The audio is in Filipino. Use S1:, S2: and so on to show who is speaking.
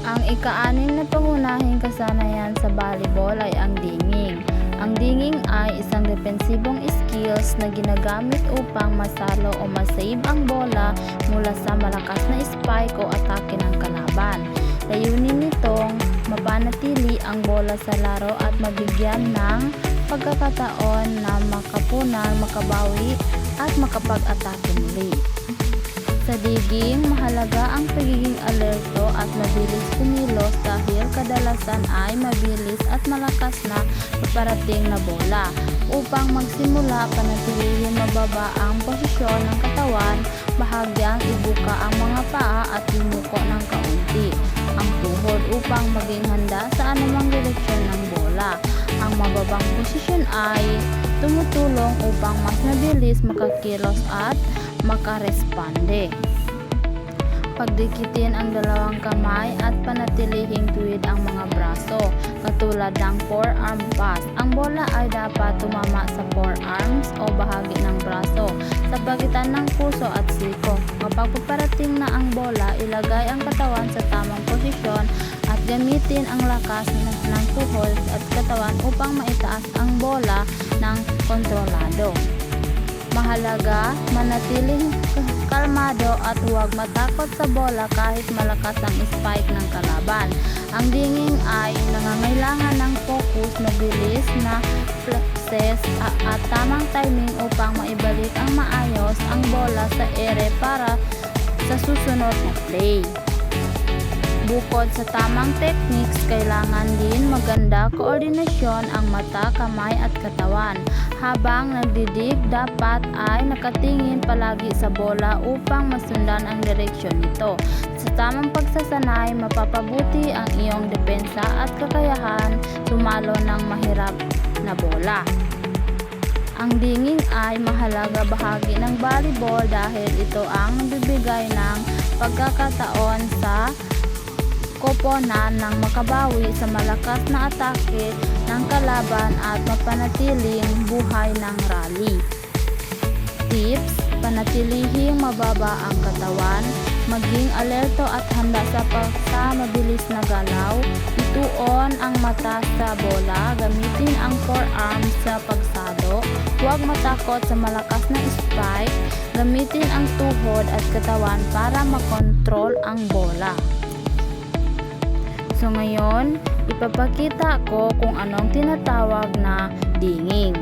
S1: Ang ika-anim na pangunahing kasanayan sa volleyball ay ang dinging. Ang dinging ay isang defensibong skills na ginagamit upang masalo o masave ang bola mula sa malakas na spike o atake ng kalaban. Layunin nitong mapanatili ang bola sa laro at mabigyan ng pagkakataon na makapunan, makabawi at makapag-atake muli. Sa diging, mahalaga ang pagiging alerto at mabilis kumilos dahil kadalasan ay mabilis at malakas na paparating na bola. Upang magsimula, panatilihin mababa ang posisyon ng katawan, bahagyang ibuka ang mga paa at yumuko ng kaunti ang tuhod upang maging handa sa anumang direksyon ng bola. Ang mababang posisyon ay tumutulong upang mas mabilis makakilos at makaresponde. Pagdikitin ang dalawang kamay at panatilihing tuwid ang mga braso, katulad ng forearm pass. Ang bola ay dapat tumama sa forearms o bahagi ng braso, sa pagitan ng puso at siko. Kapag paparating na ang bola, ilagay ang katawan sa tamang posisyon at gamitin ang lakas ng tuhod at katawan upang maitaas ang bola ng kontrolado. Mahalaga, manatiling kalmado at huwag matakot sa bola kahit malakas ang spike ng kalaban. Ang dinging ay nangangailangan ng focus, mabilis na flexes at tamang timing upang maibalik ang maayos ang bola sa ere para sa susunod na play. Bukod sa tamang techniques, kailangan din maganda koordinasyon ang mata, kamay at katawan. Habang nagdidig, dapat ay nakatingin palagi sa bola upang masundan ang direksyon nito. Sa tamang pagsasanay, mapapabuti ang iyong depensa at kakayahan sumalo ng mahirap na bola. Ang dinging ay mahalaga bahagi ng volleyball dahil ito ang nagbibigay ng pagkakataon sa koponan ng makabawi sa malakas na atake ng kalaban at mapanatiling buhay ng rally. Tips: panatilihing mababa ang katawan, maging alerto at handa sa mabilis na galaw, ituon ang mata sa bola, gamitin ang forearms sa pagsalo, huwag matakot sa malakas na spike, gamitin ang tuhod at katawan para makontrol ang bola. So ngayon, ipapakita ko kung anong tinatawag na dinging.